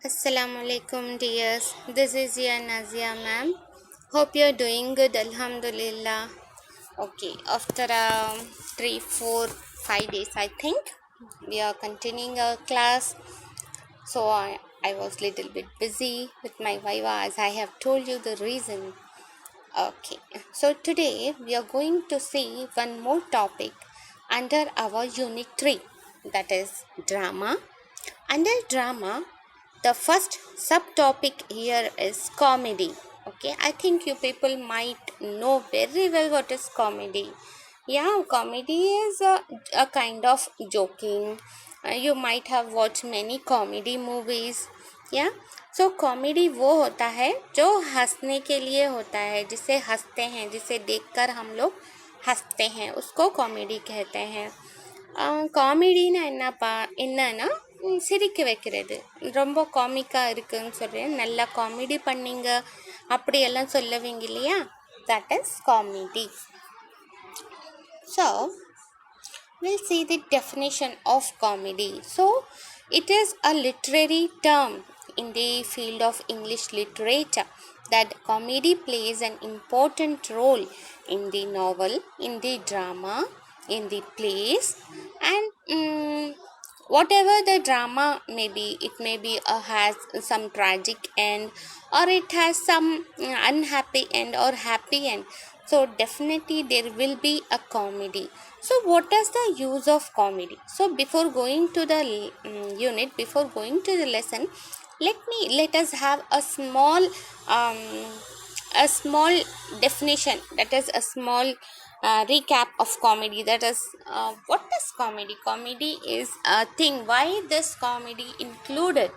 Assalamualaikum dears. This is your Nazia ma'am. Hope you're doing good. Alhamdulillah. Okay, after 3, 4, 5 days, I think we are continuing our class. So I was little bit busy with my viva as I have told you the reason. Okay, so today we are going to see one more topic under our unit 3, that is drama. Under drama, the first subtopic here is comedy. Okay, I think you people might know very well what is comedy. Yeah, comedy is a kind of joking. You might have watched many comedy movies. Yeah, so comedy वो होता है जो हंसने के लिए होता है, जिसे हंसते हैं, जिसे देखकर हम लोग हंसते हैं, उसको कॉमेडी कहते हैं. காமெடின்னு என்னன்னா சிரிக்க வைக்கிறது, ரொம்ப காமிக்காக இருக்குன்னு சொல்கிறேன், நல்லா காமெடி பண்ணிங்க அப்படியெல்லாம் சொல்லுவீங்க இல்லையா, that is comedy. So we'll see the definition of comedy. So it is a literary term in the field of English literature that comedy plays an important role in the novel, in the drama, in the plays, and whatever the drama may be, it may be has some tragic end, or it has some unhappy end or happy end. So definitely there will be a comedy. So what is the use of comedy? So before going to the unit, before going to the lesson, let us have a small definition, that is a small recap of comedy. That is, what is comedy? Comedy is a thing. Why this comedy included?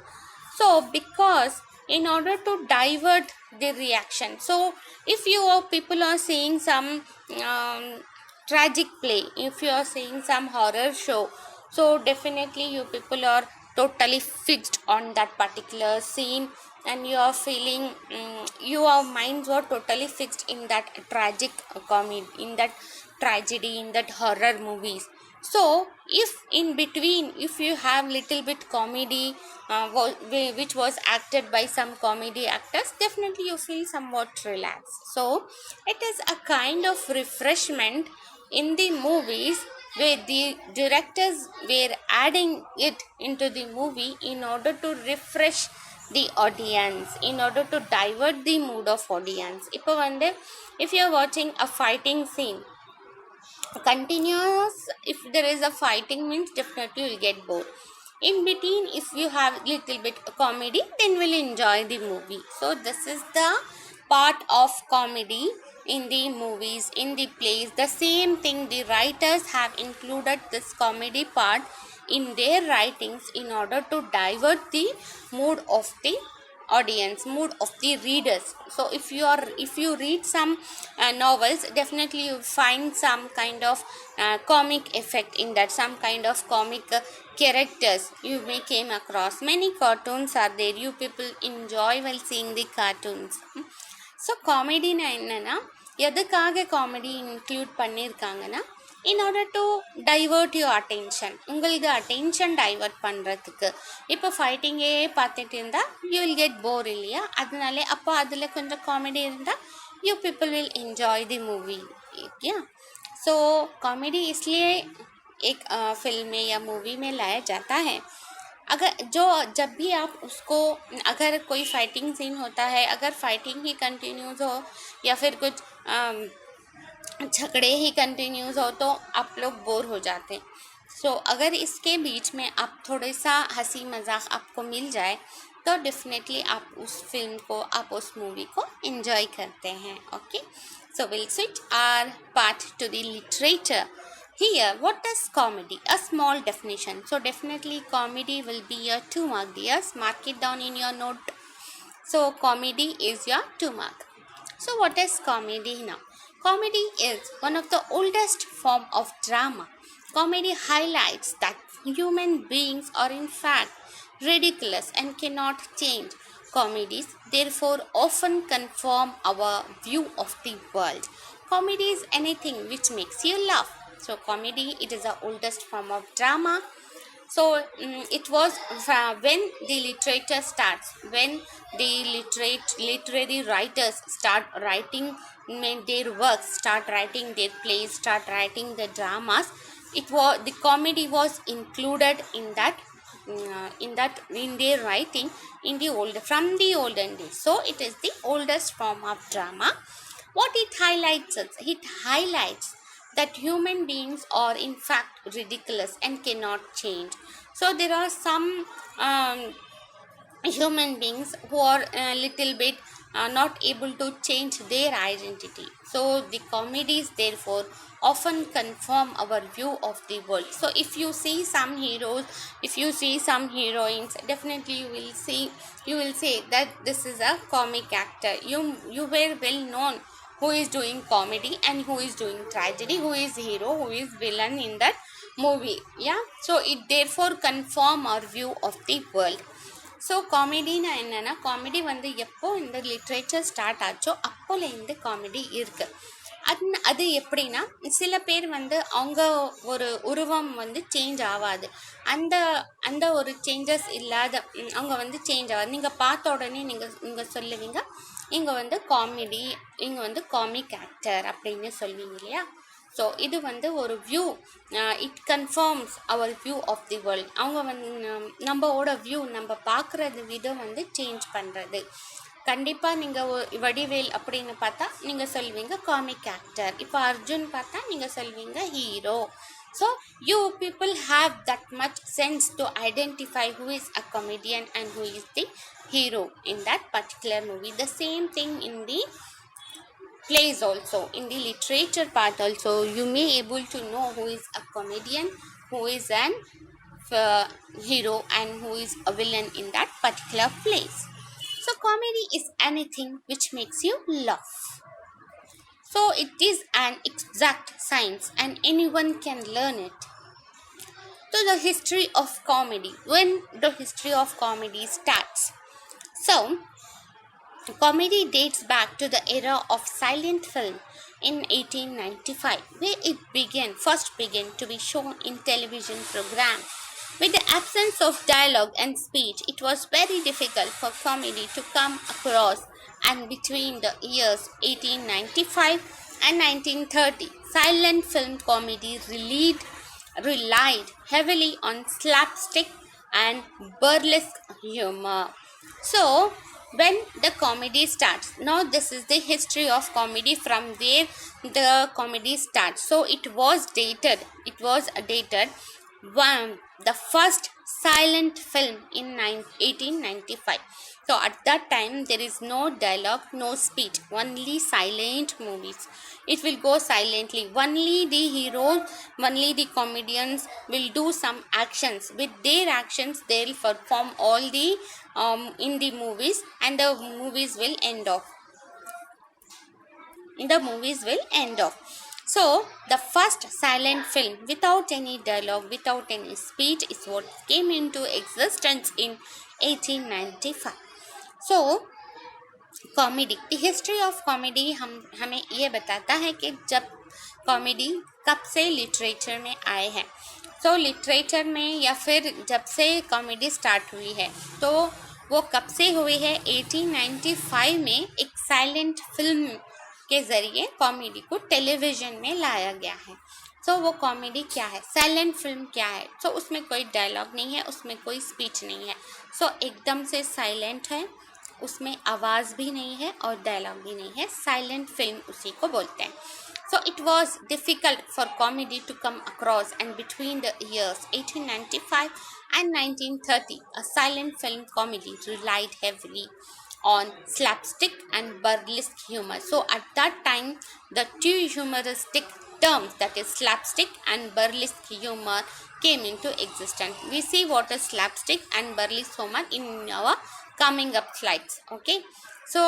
So because in order to divert the reaction, so if you people are seeing some tragic play, if you are seeing some horror show, so definitely you people are totally fixed on that particular scene, and you are feeling your minds were totally fixed in that tragic comedy, in that tragedy, in that horror movies. So if in between, if you have little bit comedy which was acted by some comedy actors, definitely you feel somewhat relaxed. So it is a kind of refreshment in the movies where the directors were adding it into the movie in order to refresh the audience, in order to divert the mood of audience. இப்போ வந்து if you are watching a fighting scene continuous, if there is a fighting means definitely you will get bored. In between, if you have little bit comedy, then will enjoy the movie. So this is the part of comedy in the movies, in the plays. The same thing, the writers have included this comedy part in their writings in order to divert the mood of the audience, mood of the readers. So if you read some novels, definitely you find some kind of comic effect in that, some kind of comic characters you may came across. Many cartoons are there, you people enjoy while seeing the cartoons. So comedy na என்னன்னா, எதுக்காக comedy include பண்ணியிருக்காங்கன்னா, in order to divert your attention, உங்களுக்கு attention divert பண்ணுறதுக்கு. இப்போ ஃபைட்டிங்கே பார்த்துட்டு இருந்தால் you will get bored இல்லையா, அதனாலே அப்போ அதில் கொஞ்சம் காமெடி இருந்தால் you people will enjoy the movie. yeah, so comedy इसलिए एक फिल्म में या मूवी में लाया जाता है, अगर जब भी आप उसको, अगर कोई फाइटिंग सीन होता है, अगर फाइटिंग ही कंटिन्यूस हो या फिर कुछ झगड़े ही कंटिन्यूस हो, तो आप लोग बोर हो जाते हैं. सो अगर इसके बीच में आप थोड़ा सा हंसी मजाक आपको मिल जाए, तो डेफिनेटली आप उस फिल्म को, आप उस मूवी को एंजॉय करते हैं. Okay, so will switch our part to the literature. Here, what is comedy? A small definition. So definitely comedy will be your 2 mark, dears. Mark it down in your note. So comedy is your 2 mark. So what is comedy now? Comedy is one of the oldest form of drama. Comedy highlights that human beings are in fact ridiculous and cannot change. Comedies therefore often confirm our view of the world. Comedy is anything which makes you laugh. So comedy, it is the oldest form of drama. So it was when the literature starts, when the literary writers start writing their works, start writing their plays, start writing the dramas, it was the comedy was included in that in their writing in the old from the olden days. So it is the oldest form of drama. What it highlights is, it highlights that human beings are in fact ridiculous and cannot change. So there are some human beings who are a little bit not able to change their identity. So the comedies therefore often confirm our view of the world. So if you see some heroes, if you see some heroines, definitely you will say that this is a comic actor. You were well known who is doing comedy and who is doing tragedy, who is hero, who is villain in that movie. Yeah, so it therefore confirm our view of the world. So காமெடின்னா என்னென்னா, comedy வந்து எப்போ இந்த literature start ஆச்சோ அப்போலேருந்து comedy இருக்குது. அது எப்படின்னா, சில பேர் வந்து அவங்க ஒரு உருவம் வந்து சேஞ்ச் ஆகாது, அந்த அந்த ஒரு சேஞ்சஸ் இல்லாத அவங்க வந்து சேஞ்ச் ஆகாது. நீங்கள் பார்த்த உடனே நீங்கள் சொல்லுவீங்க இங்கே வந்து காமெடி, இங்கே வந்து காமிக் ஆக்டர் அப்படின்னு சொல்வீங்க இல்லையா. ஸோ இது வந்து ஒரு view, it conforms our view of the world. அவங்க வந்து நம்மளோட வியூ, நம்ம பார்க்குறது விதம் வந்து சேஞ்ச் பண்ணுறது. கண்டிப்பாக நீங்கள் வடிவேல் அப்படின்னு பார்த்தா நீங்கள் சொல்வீங்க காமிக் ஆக்டர். இப்போ அர்ஜுன் பார்த்தா நீங்கள் சொல்வீங்க hero. So you people have that much sense to identify who is a comedian and who is the hero in that particular movie. The same thing in the plays also, in the literature part also, you may able to know who is a comedian, who is an hero and who is a villain in that particular place. So comedy is anything which makes you laugh. So it is an exact science and anyone can learn it. So the history of comedy, when the history of comedy starts. So comedy dates back to the era of silent film in 1895, where it first began to be shown in television program. With the absence of dialogue and speech, it was very difficult for comedy to come across, and between the years 1895 and 1930, silent film comedy relied heavily on slapstick and burlesque humor. So when the comedy starts, now this is the history of comedy, from where the comedy starts. So it was dated the first silent film in 1895. So at that time there is no dialogue, no speech, only silent movies. It will go silently. Only the heroes, only the comedians will do some actions. With their actions they will perform all the in the movies, and the movies will end off. So the first silent film without any dialogue, without any speech, is what came into existence in 1895. So comedy, the history of comedy हमें ये बताता है कि जब comedy कब से literature में आए हैं. सो लिटरेचर में या फिर जब से कॉमेडी स्टार्ट हुई है, तो वो कब से हुई है. 1895 में एक साइलेंट फिल्म के ज़रिए कॉमेडी को टेलीविज़न में लाया गया है. सो वो कॉमेडी क्या है, साइलेंट फिल्म क्या है. सो उसमें कोई डायलॉग नहीं है, उसमें कोई स्पीच नहीं है. सो एकदम से साइलेंट है, उसमें आवाज़ भी नहीं है और डायलॉग भी नहीं है. साइलेंट फिल्म उसी को बोलते हैं. So it was difficult for comedy to come across, and between the years 1895 and 1930, a silent film comedy relied heavily on slapstick and burlesque humor. So at that time, the two humoristic terms, that is slapstick and burlesque humor, came into existence. We see what is slapstick and burlesque humor in our coming up slides. Okay, so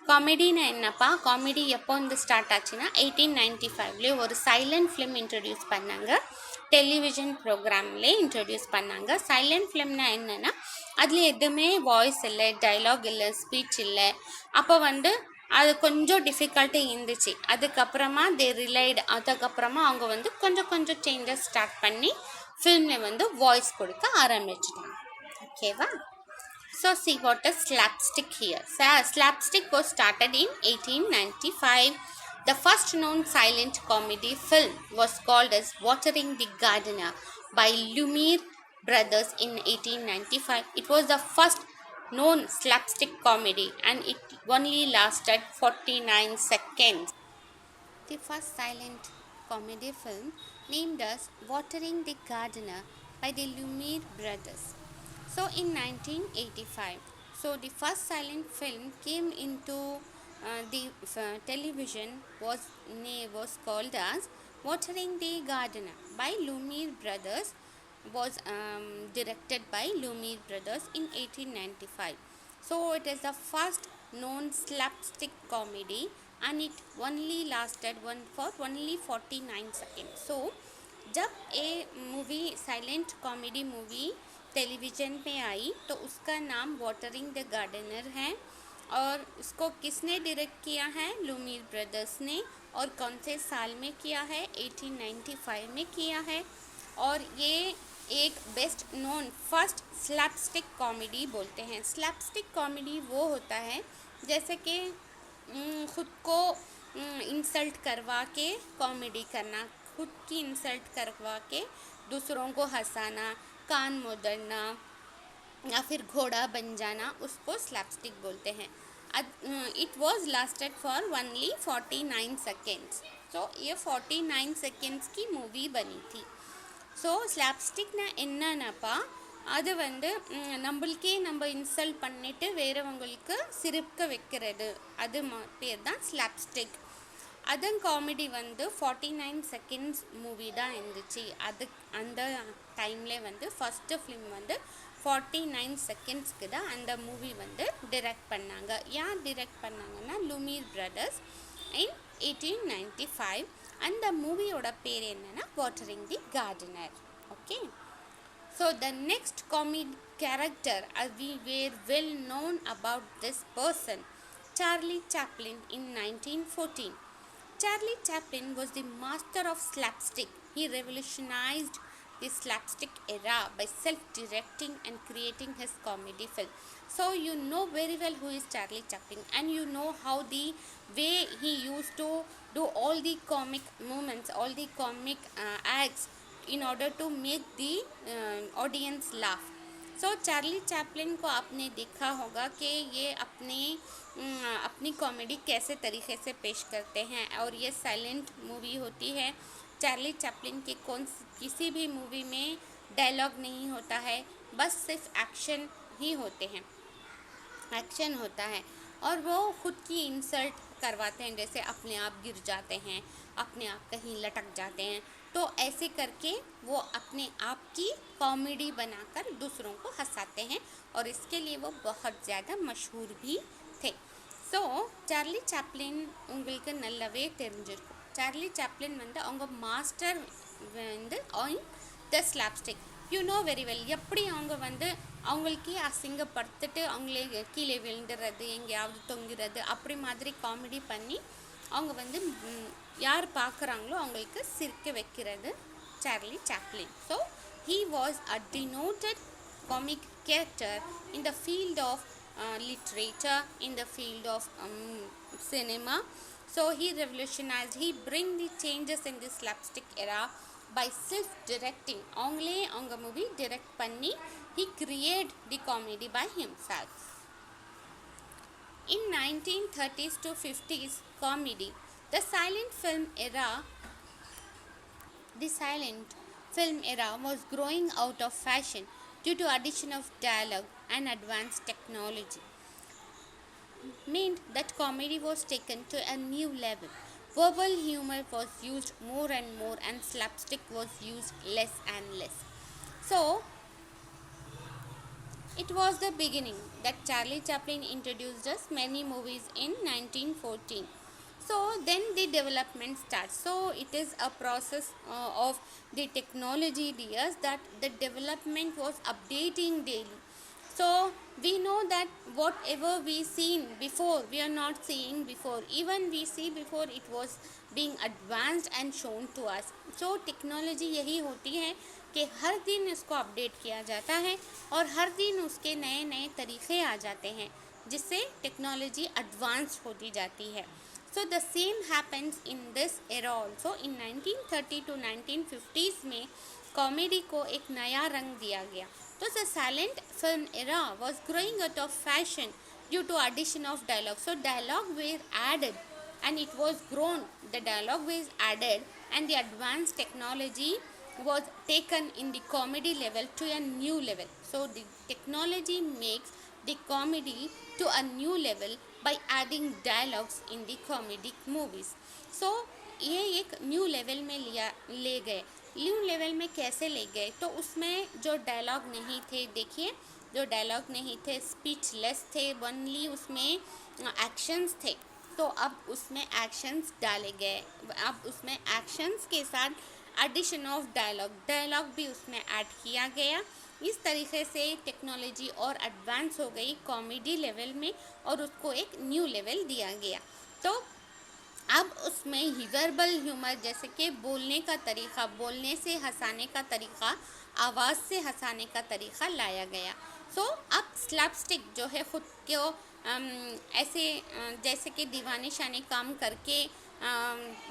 காமெடினா என்னப்பா, comedy எப்போ வந்து start ஆச்சுன்னா 1895 ஒரு silent film introduce பண்ணாங்க, television ப்ரோக்ராம்லே introduce பண்ணாங்க. Silent ஃபிலிம்னா என்னென்னா, அதில் எதுவுமே வாய்ஸ் இல்லை, டைலாக் இல்லை, ஸ்பீச் இல்லை. அப்போ வந்து அது கொஞ்சம் டிஃபிகல்ட்டி இருந்துச்சு. அதுக்கப்புறமா அதுக்கப்புறமா அவங்க வந்து கொஞ்சம் சேஞ்சஸ் ஸ்டார்ட் பண்ணி ஃபிலிமில் வந்து வாய்ஸ் கொடுக்க ஆரம்பிச்சிட்டாங்க. ஓகேவா? So see what is slapstick here. Slapstick was started in 1895. The first known silent comedy film was called as Watering the Gardener by Lumiere Brothers in 1895. It was the first known slapstick comedy and it only lasted 49 seconds. The first silent comedy film named as Watering the Gardener by the Lumiere Brothers. So in 1985, so the first silent film came into the television was called as Watering the Gardener by Lumiere Brothers, was directed by Lumiere Brothers in 1895. So it is the first known slapstick comedy and it only lasted for only 49 seconds. So जब ये movie silent comedy movie television पे आई तो उसका नाम watering the gardener है और इसको किसने डायरेक्ट किया है? लुमियर ब्रदर्स ने। और कौन से साल में किया है? 1895 में किया है। और ये एक best known first slapstick comedy बोलते हैं। स्लैपस्टिक कॉमेडी वो होता है जैसे कि ख़ुद को इंसल्ट करवा के कॉमेडी करना, खुद की इंसल्ट करवा के दूसरों को हंसाना, कान मोदड़ना या फिर घोड़ा बन जाना, उसको स्लैपस्टिक बोलते हैं। It was lasted for only 49 seconds. So ये 49 सेकेंड्स की मूवी बनी थी। ஸோ ஸ்லாப்ஸ்டிக்னா என்னன்னாப்பா, அது வந்து நம்மளுக்கே நம்ம இன்சல்ட் பண்ணிவிட்டு வேறவங்களுக்கு சிரிக்க வைக்கிறது, அது பேர் தான் ஸ்லாப்ஸ்டிக். அதன் காமெடி வந்து 49 செகண்ட்ஸ் மூவி தான் இருந்துச்சு. அந்த டைமில் வந்து ஃபஸ்ட்டு ஃபிலிம் வந்து 49 செகண்ட்ஸ்க்கு தான் அந்த மூவி வந்து டிரெக்ட் பண்ணாங்க. யார் டிரெக்ட் பண்ணாங்கன்னா லூமியர் பிரதர்ஸ் இன் 1895. அந்த மூவியோட பேர் என்னன்னா watering the gardener. Okay, so the next comedy character we were well known about this person, Charlie Chaplin in 1914. Charlie Chaplin was the master of slapstick. He revolutionized the slapstick era by self-directing and creating his comedy film. So you know very well who is Charlie Chaplin, and you know how the way he used to do all the comic moments, all the comic acts in order to make the audience laugh. So Charlie Chaplin को आपने देखा होगा कि ये अपनी comedy कैसे तरीके से पेश करते हैं, और ये साइलेंट मूवी होती है। चार्ली चैपलिन के किसी भी मूवी में डायलॉग नहीं होता है, बस सिर्फ एक्शन ही होते हैं, एक्शन होता है और वो ख़ुद की इंसल्ट करवाते हैं, जैसे अपने आप गिर जाते हैं, अपने आप कहीं लटक जाते हैं, तो ऐसे करके वो अपने आप की कॉमेडी बनाकर दूसरों को हंसाते हैं और इसके लिए वो बहुत ज़्यादा मशहूर भी थे. ஸோ சார்லி சாப்ளின் உங்களுக்கு நல்லாவே தெரிஞ்சிருக்கும். சார்லி சாப்ளின் வந்து அவங்க மாஸ்டர் வந்து on the slapstick. You know very well. எப்படி அவங்க வந்து அவங்களுக்கே அசிங்கப்படுத்திட்டு அவங்களே கீழே விழுந்துடுறது, எங்கேயாவது தொங்குறது, அப்படி மாதிரி காமெடி பண்ணி அவங்க வந்து யார் பார்க்குறாங்களோ அவங்களுக்கு சிரிக்க வைக்கிறது Charlie Chaplin. So he was a denoted comic character in the field of literature, in the field of cinema. So he revolutionized, he bring the changes in the slapstick era by self-directing. அவங்களே அவங்க movie direct பண்ணி he create the comedy by himself. In 1930s to 50s comedy, the silent film era was growing out of fashion due to addition of dialogue and advanced technology, meant that comedy was taken to a new level. Verbal humor was used more and more and slapstick was used less and less. So it was the beginning that Charlie Chaplin introduced us many movies in 1914. So then the development starts. So it is a process of the technology years that the development was updating daily. So we know that whatever we seen before, we are not seeing before. Even we see before, it was being advanced and shown to us. So technology यही होती है कि हर दिन इसको update किया जाता है और हर दिन उसके नए नए तरीक़े आ जाते हैं जिससे टेक्नोलॉजी एडवांस होती जाती है. So the same happens in this era also. In 1930 to 1950s में कॉमेडी को एक नया रंग दिया गया. तो the silent film era was growing out of fashion due to addition of dialogue. So dialogue were added and it was grown. The dialogue was added and the advanced technology was taken in the comedy level to a new level. So the technology makes the comedy to a new level by adding dialogues in the comedic movies. So ये एक new level में ले गए. New level में कैसे ले गए? तो उसमें जो डायलॉग नहीं थे, देखिए जो डायलॉग नहीं थे, स्पीचलेस थे, ओनली उसमें एक्शंस थे. तो अब उसमें एक्शंस डाले गए. अब उसमें एक्शंस के साथ एडिशन ऑफ डायलॉग भी उसमें ऐड किया गया. इस तरीके से टेक्नोलॉजी और एडवांस हो गई कॉमेडी लेवल में और उसको एक न्यू लेवल दिया गया. तो अब उसमें वर्बल ह्यूमर जैसे कि बोलने का तरीक़ा, बोलने से हंसाने का तरीक़ा, आवाज़ से हंसाने का तरीक़ा लाया गया. सो अब स्लैपस्टिक जो है ख़ुद को ऐसे जैसे कि दीवाने शाने काम करके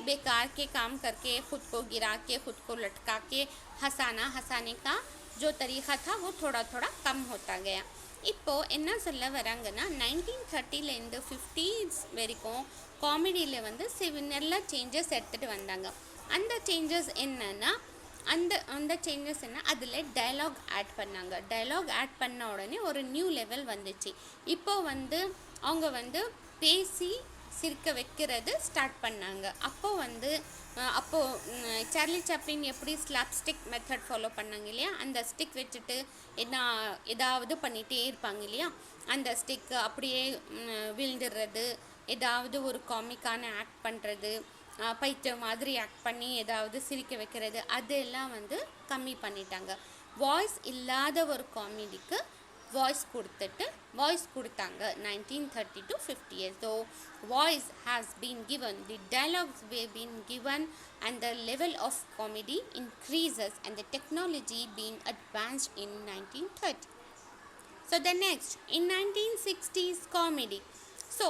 बेकार के काम करके ख़ुद को गिरा के ख़ुद को लटका के हंसाने का जो तरीक़ा था वो थोड़ा थोड़ा कम होता गया. இப்போ என்ன சொல்ல வராங்கன்னா 1930லேருந்து 50s வரைக்கும் காமெடியில் வந்து நல்ல சேஞ்சஸ் எடுத்துகிட்டு வந்தாங்க. அந்த சேஞ்சஸ் என்னன்னா அந்த சேஞ்சஸ் என்ன, அதில் டயலாக் ஆட் பண்ணாங்க. டயலாக் ஆட் பண்ண உடனே ஒரு நியூ லெவல் வந்துச்சு. இப்போ வந்து அவங்க வந்து பேசி சிரிக்க வைக்கிறது ஸ்டார்ட் பண்ணாங்க. அப்போது சார்லி சாப்ளின் எப்படி ஸ்லாப்ஸ்டிக் மெத்தட் ஃபாலோ பண்ணாங்க இல்லையா, அந்த ஸ்டிக் வச்சுட்டு ஏதாவது பண்ணிகிட்டே இருப்பாங்க இல்லையா, அந்த ஸ்டிக்கு அப்படியே விழுந்துடுறது, ஏதாவது ஒரு காமிக்கான ஆக்ட் பண்ணுறது, பைத்தியம் மாதிரி ஆக்ட் பண்ணி ஏதாவது சிரிக்க வைக்கிறது, அதெல்லாம் வந்து கம்மி பண்ணிட்டாங்க. வாய்ஸ் இல்லாத ஒரு காமெடிக்கு வாய்ஸ் கொடுத்தாங்க 1930 to 50 years. So voice has been given, the dialogues were been given and the level of comedy increases and the technology being advanced in 1930. So the next in 1960s comedy. So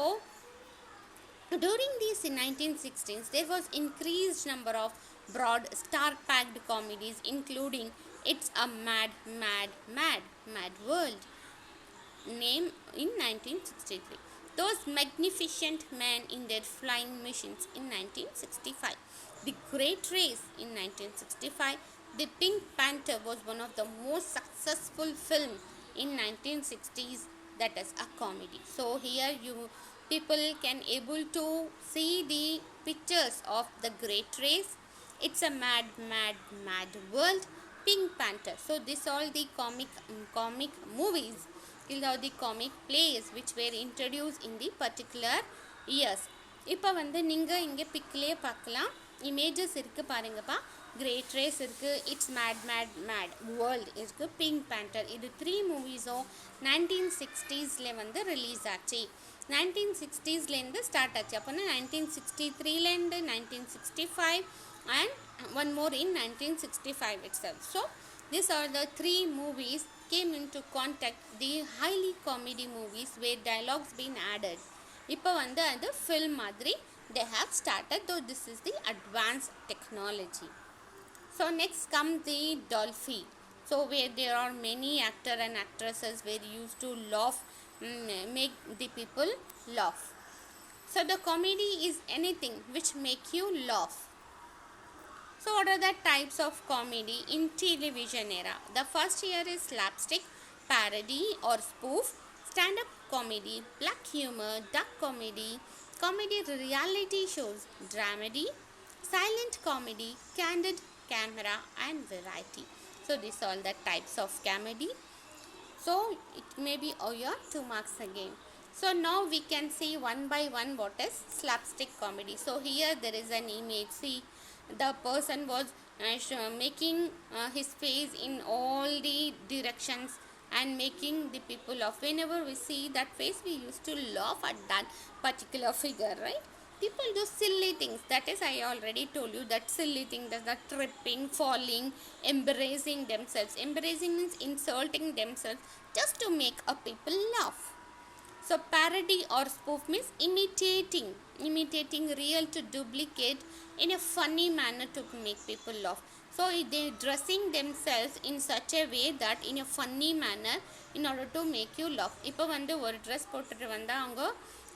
during these 1960s there was increased number of broad star-packed comedies including It's a Mad World name in 1963. Those Magnificent Men in Their Flying Machines in 1965. The Great Race in 1965. The Pink Panther was one of the most successful film in 1960s, that is a comedy. So here you people can able to see the pictures of The Great Race, It's a Mad World, Pink Panther. So this all the comic movies, these are the comic plays which were introduced in the particular years. இப்போ வந்து நீங்கள் இங்கே பிக்லேயே பார்க்கலாம், images இருக்குது பாருங்கப்பா. Great race இருக்குது, it's made world இருக்குது, pink panther. இது 3 மூவிஸும் 1960s வந்து ரிலீஸ் ஆச்சு. 1960sலேருந்து ஸ்டார்ட் ஆச்சு. அப்போனா 1963லேருந்து 1965 and one more in 1965 itself. So these are the 3 movies came into contact, the highly comedy movies where dialogues been added. இப்போ வந்து அது film மாதிரி they have started, though this is the advanced technology. So next come the Dolphy. So where there are many actor and actresses were used to laugh, make the people laugh. So the comedy is anything which make you laugh. So what are the types of comedy in television era? The first here is slapstick, parody or spoof, stand-up comedy, black humor, dark comedy, comedy reality shows, dramedy, silent comedy, candid camera and variety. So these are all the types of comedy. So it may be your 2 marks again. So now we can see one by one what is slapstick comedy. So here there is an image. See, the person was making his face in all the directions and making the people laugh. Whenever we see that face, we used to laugh at that particular figure, right? people do silly things. That is, I already told you that silly thing, that the tripping, falling, embarrassing themselves. Embarrassing means insulting themselves just to make a people laugh. So parody or spoof means imitating real to duplicate in a funny manner to make people laugh. So they dressing themselves in such a way that in a funny manner in order to make you laugh. இப்போ வந்து ஒரு dress போட்டுட்டு வந்தால் அவங்க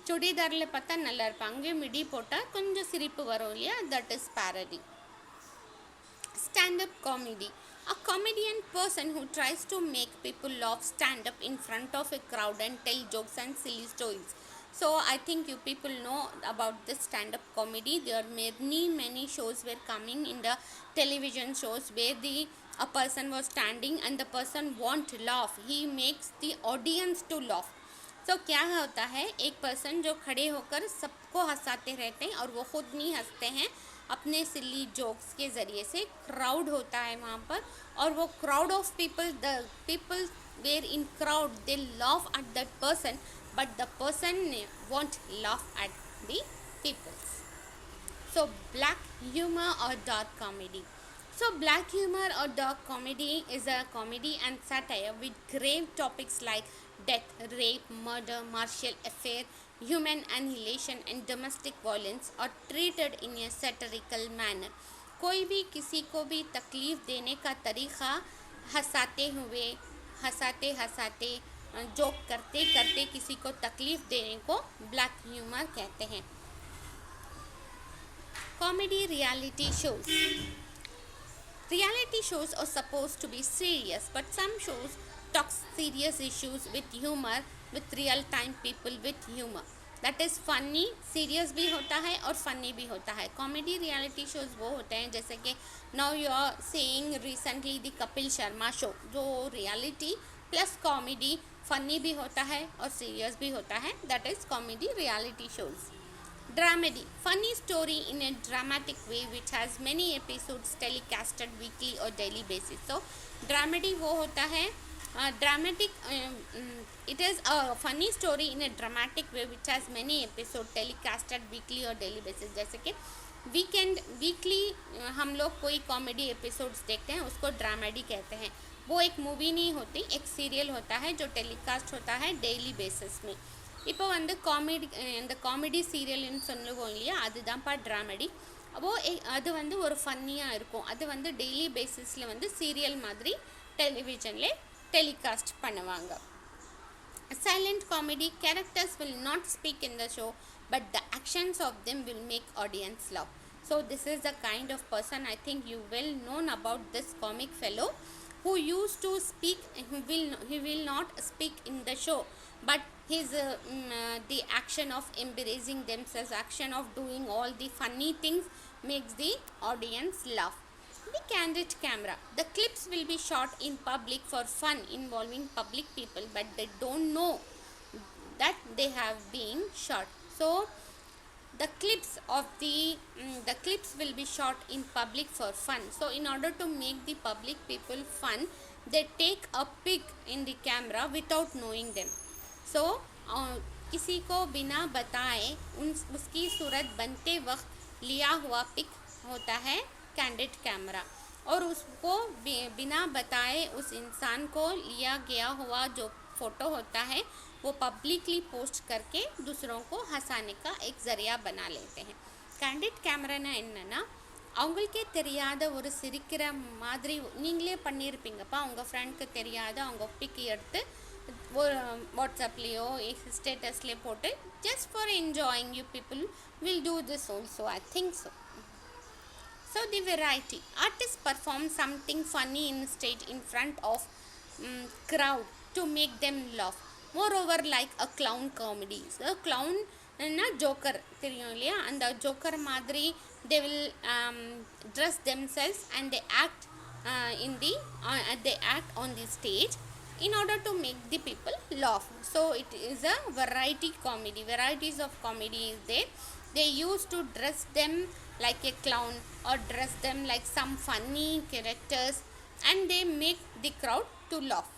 சுடிதாரில் பார்த்தா நல்லா இருப்பாங்க, அங்கே மிடி போட்டால் கொஞ்சம் சிரிப்பு வரும் இல்லையா, that is parody. Stand-up comedy. A comedian person who tries to make people laugh stand up in front of a crowd and tell jokes and silly stories. So I think you people know about this stand-up comedy. There are many shows were coming in the television shows where a person was standing and the person want to laugh. He makes the audience to laugh. तो क्या होता है, एक person जो खड़े होकर सबको हंसाते रहते हैं और वो खुद नहीं हंसते हैं, अपने सिली जोक्स के ज़रिए से क्राउड होता है वहाँ पर, और वो crowd of people, the people were in crowd, they laugh at that person, but the person won't laugh at the peoples. So black humor or dark comedy. So black humor or dark comedy is a comedy and satire with grave topics like death, rape, murder, martial affair, human annihilation and domestic violence are treated in a satirical manner. कोई भी किसी को भी तकलीफ़ देने का तरीक़ा हंसाते joke करते करते किसी को तकलीफ़ देने को ब्लैक ह्यूमर कहते हैं. Comedy reality shows. Reality shows are supposed to be serious, but some shows talk serious issues with humor, with real time people with humor. That is funny, serious भी होता है और funny भी होता है. Comedy reality shows वो होते हैं जैसे कि now you are seeing recently the Kapil Sharma show, जो reality plus comedy, funny भी होता है और serious भी होता है. That is comedy reality shows. Dramedy, funny story in a dramatic way which has many episodes telecasted weekly or daily basis. So dramedy वो होता है dramatic, it is a funny story in a dramatic way which has many episodes telecasted weekly or daily basis. जैसे कि weekly हम लोग कोई comedy episodes देखते हैं, उसको ड्रामेडी कहते हैं. वो एक मूवी नहीं होती, एक सीरियल होता है जो टेलीकास्ट होता है डेली बेसिस में. இப்போ வந்து இந்த காமெடி சீரியல்னு சொல்லுவோம் இல்லையா, அதுதான்ப்பா ட்ராமெடி. அது வந்து ஒரு ஃபன்னியாக இருக்கும். அது வந்து டெய்லி பேசிஸில் வந்து சீரியல் மாதிரி டெலிவிஷனில் டெலிகாஸ்ட் பண்ணுவாங்க. Silent comedy, characters will not speak in the show but the actions of them will make audience love. So this is the kind of person I think you well known about this comic fellow who used to speak, he will not speak in the show, but his the action of embracing themselves, action of doing all the funny things makes the audience laugh. The candid camera, the clips will be shot in public for fun involving public people, but they don't know that they have been shot. So the clips will be shot in public for fun. So in order to make the public people fun, they take a pic in the camera without knowing them. So किसी को बिना बताए उसकी सूरत बनते वक्त लिया हुआ pick होता है कैंडिड कैमरा, और उसको बिना बताए उस इंसान को लिया गया हुआ जो फ़ोटो होता है वो पब्लिकली पोस्ट करके दूसरों को हंसाने का एक ज़रिया बना लेते हैं. கேண்டிட் கேமரானா என்னென்னா, அவங்களுக்கே தெரியாத ஒரு சிரிக்கிற மாதிரி நீங்களே பண்ணியிருப்பீங்கப்பா, உங்கள் ஃப்ரெண்ட்க்கு தெரியாத அவங்க பிக் எடுத்து ஒரு வாட்ஸ்அப்லேயோ ஸ்டேட்டஸ்லேயே போட்டு just for enjoying, you people will do this also, I think so. So the variety, artists perform something funny in stage in front of crowd to make them laugh. Moreover, like a clown comedy. So clown na joker theriyum illaya, and the joker madri they will dress themselves and they act on the stage in order to make the people laugh. So it is a variety comedy. Varieties of comedy is there. They used to dress them like a clown or dress them like some funny characters, and they make the crowd to laugh.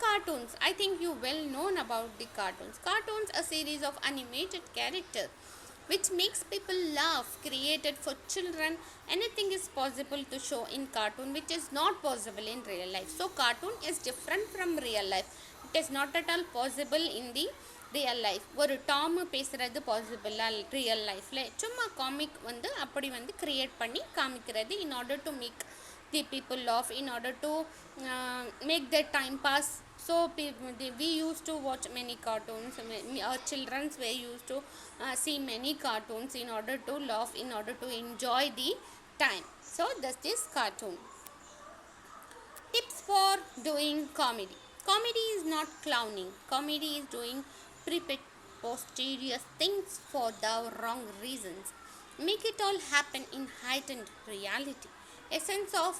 Cartoons, I think you well known about the cartoons. Cartoons, a series of animated characters which makes people laugh, created for children. Anything is possible to show in cartoon which is not possible in real life. So cartoon is different from real life. It is not at all possible in the real life. ஒரு Tom பேசுகிறது பாசிபிளாக real லைஃப்பில் சும்மா comic வந்து அப்படி வந்து create பண்ணி காமிக்கிறது in order to make the people laugh, in order to make their time pass. So we used to watch many cartoons. Our children were used to see many cartoons in order to laugh, in order to enjoy the time. So this is cartoon. Tips for doing comedy. Comedy is not clowning. Comedy is doing preposterous things for the wrong reasons. Make it all happen in heightened reality. Essence of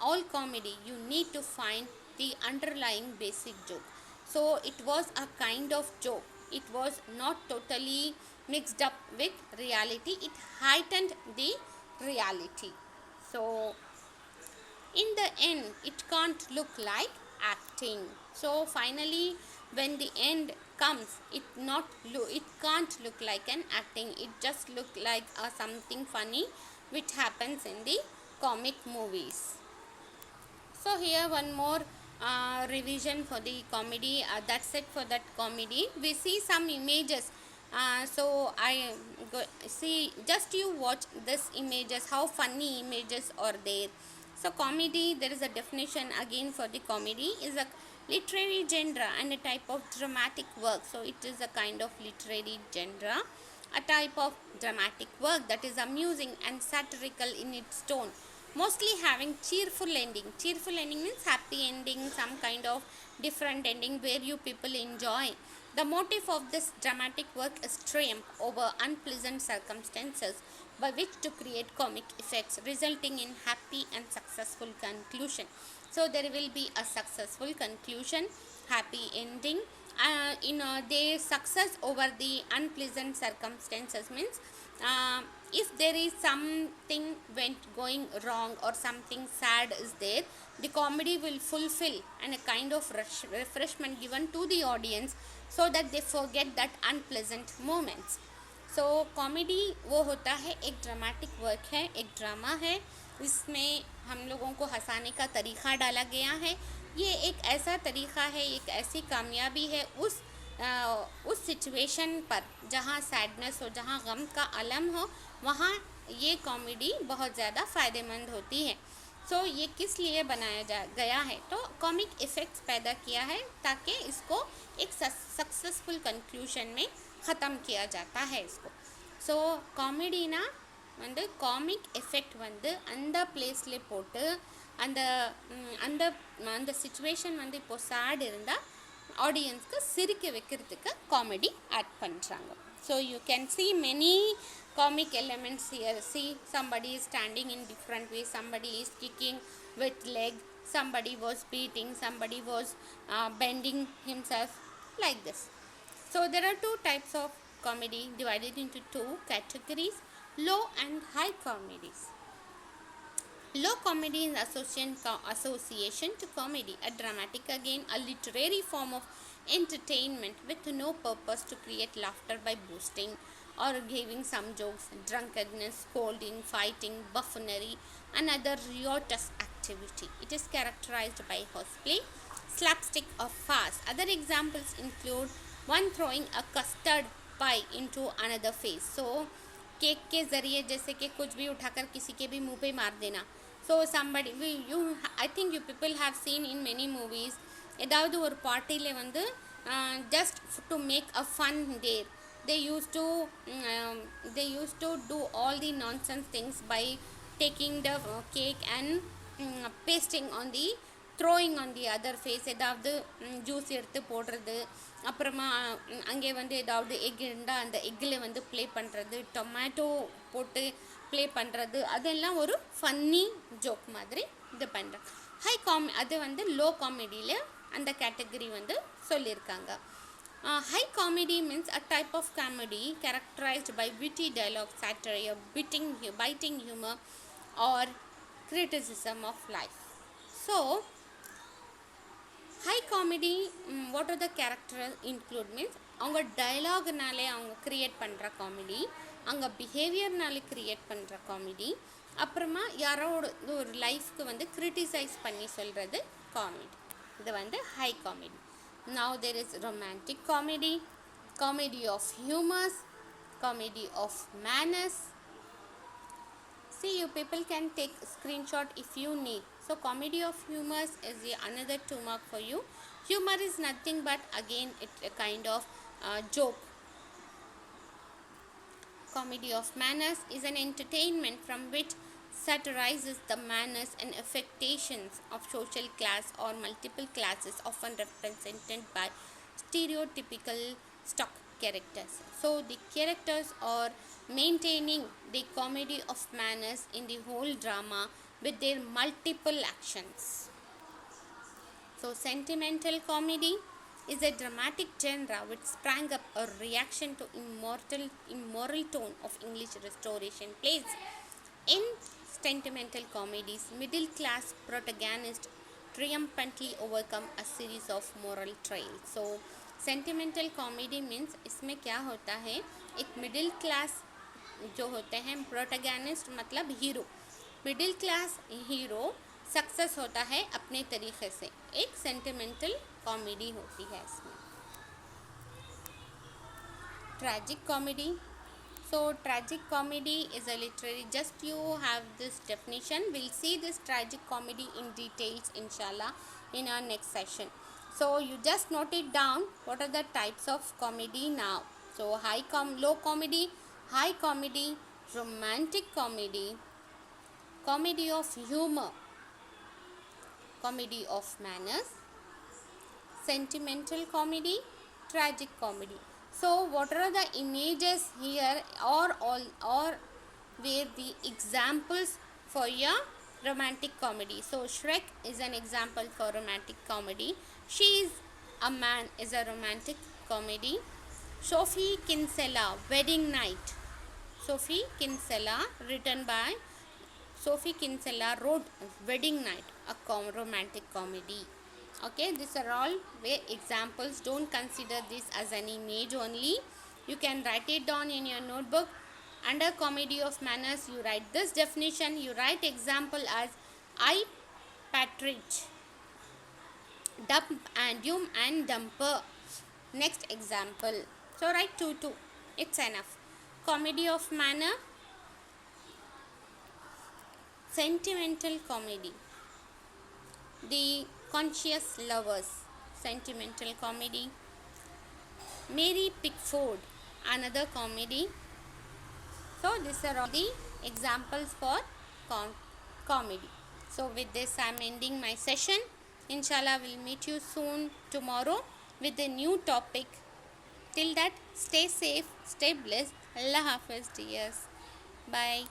all comedy, you need to find the underlying basic joke. So it was a kind of joke. It was not totally mixed up with reality. It heightened the reality. So in the end, it can't look like acting. So finally, when the end comes, it can't look like an acting. It just look like something funny which happens in the comic movies. So here one more revision for the comedy. That's it for that comedy. We see some images. So I see, just you watch this images, how funny images are there. So comedy, there is a definition again for the comedy, is a literary genre and a type of dramatic work. So it is a kind of literary genre, a type of dramatic work that is amusing and satirical in its tone, mostly having cheerful ending. Cheerful ending means happy ending, some kind of different ending where you people enjoy. The motive of this dramatic work is triumph over unpleasant circumstances by which to create comic effects, resulting in happy and successful conclusion. So there will be a successful conclusion, happy ending. Their success over the unpleasant circumstances means if there is something went going wrong or something sad is there, the comedy will fulfill and a kind of refreshment given to the audience so that they forget that unpleasant moments. So comedy वो होता है, एक dramatic work है, एक drama है, इसमें हम लोगों को हंसाने का तरीक़ा डाला गया है. ये एक ऐसा तरीक़ा है, एक ऐसी कामयाबी है उस सिचुएशन पर जहाँ सैडनेस हो, जहाँ गम का अलम हो, वहाँ ये कॉमेडी बहुत ज़्यादा फ़ायदेमंद होती है. सो ये किस लिए बनाया गया है, तो कॉमिक इफ़ेक्ट्स पैदा किया है ताकि इसको एक सक्सेसफुल कंक्लूशन में ख़त्म किया जाता है इसको. ஸோ காமெடினா வந்து காமிக் எஃபெக்ட் வந்து அந்த பிளேஸில் போட்டு அந்த அந்த அந்த சிச்சுவேஷன் வந்து இப்போது சேட் இருந்தால் ஆடியன்ஸ்க்கு சிரிக்க வைக்கிறதுக்கு காமெடி ஆட் பண்ணுறாங்க. So you can see many comic elements here. See, somebody is standing in different ways, somebody is kicking with leg, somebody was beating, somebody was bending himself like this. So there are two types of comedy divided into two categories, low and high comedies. Low comedy is association to comedy, a dramatic, again a literary form of entertainment with no purpose to create laughter by boasting or giving some jokes, drunkenness, scolding, fighting, buffoonery and other riotous activity. It is characterized by horseplay, slapstick or farce. Other examples include one throwing a custard pie into another face. So cake के ज़रिए जैसे कि कुछ भी उठाकर किसी के भी मुंह पे मार देना. So somebody I think you people have seen in many movies, ஏதாவது ஒரு பார்ட்டியில் வந்து just to make a fun there, they used to do all the nonsense things by taking the cake and pasting on the throwing on the other face. ஏதாவது juice எடுத்து போடுறது, அப்புறமா அங்கே வந்து ஏதாவது எக் இருந்தால் அந்த எக்கில் வந்து ப்ளே பண்ணுறது, டொமேட்டோ போட்டு ப்ளே பண்ணுறது, அதெல்லாம் ஒரு ஃபன்னி ஜோக் மாதிரி இது பண்ணுறேன். அது வந்து லோ காமெடியில் அந்த கேட்டகரி வந்து சொல்லியிருக்காங்க. High comedy means a type of comedy characterized by witty dialogue, satire, biting humor or criticism of life. So high comedy, what are the characters include means அவங்க டயலாக்னாலே அவங்க க்ரியேட் பண்ணுற காமெடி, அங்கே பிஹேவியர்னால create பண்ணுற comedy. அப்புறமா யாரோட ஒரு லைஃப்க்கு வந்து கிரிட்டிசைஸ் பண்ணி சொல்கிறது காமெடி. இது வந்து high comedy. Now there is romantic comedy, comedy of humours, comedy of manners. See, you people can take screenshot if you need. So comedy of humors is the another 2 mark for you. Humor is nothing but again it a kind of joke. Comedy of manners is an entertainment from which satirizes the manners and affectations of social class or multiple classes, often represented by stereotypical stock characters. So the characters are maintaining the comedy of manners in the whole drama with their multiple actions. So sentimental comedy is a dramatic genre which sprang up a reaction to immoral tone of English Restoration plays. In sentimental comedies, middle class protagonists triumphantly overcome a series of moral trials. So sentimental comedy means इसमें क्या होता है, एक middle class जो होते हैं protagonist मतलब hero, middle class hero success होता है अपने तरीके से, एक सेंटिमेंटल कॉमेडी होती है इसमें. Tragic comedy. So tragic comedy is a literary, just you have this definition. We'll see this tragic comedy in details inshallah in our next session. So you just note it down, what are the types of comedy now. So low comedy, high comedy, romantic comedy, comedy of humor, comedy of manners, sentimental comedy, tragic comedy. So what are the images here or where the examples for your romantic comedy. So Shrek is an example for romantic comedy. She is a Man is a romantic comedy. Sophie Kinsella, Wedding Night. Sophie Kinsella, written by Sophie Kinsella, wrote Wedding Night, a romantic comedy. Okay, these are all examples. Don't consider this as an image only. You can write it down in your notebook. Under comedy of manners, you write this definition. You write example as I, Partridge, dump and dum and dumper. Next example. So write 2. It's enough. Comedy of manner, sentimental comedy, the conscious lovers, sentimental comedy, Mary Pickford, another comedy. So these are all the examples for comedy. So with this I am ending my session. Inshallah we'll meet you soon tomorrow with a new topic. Till that, stay safe, stay blessed. Allah Hafiz dears. Bye.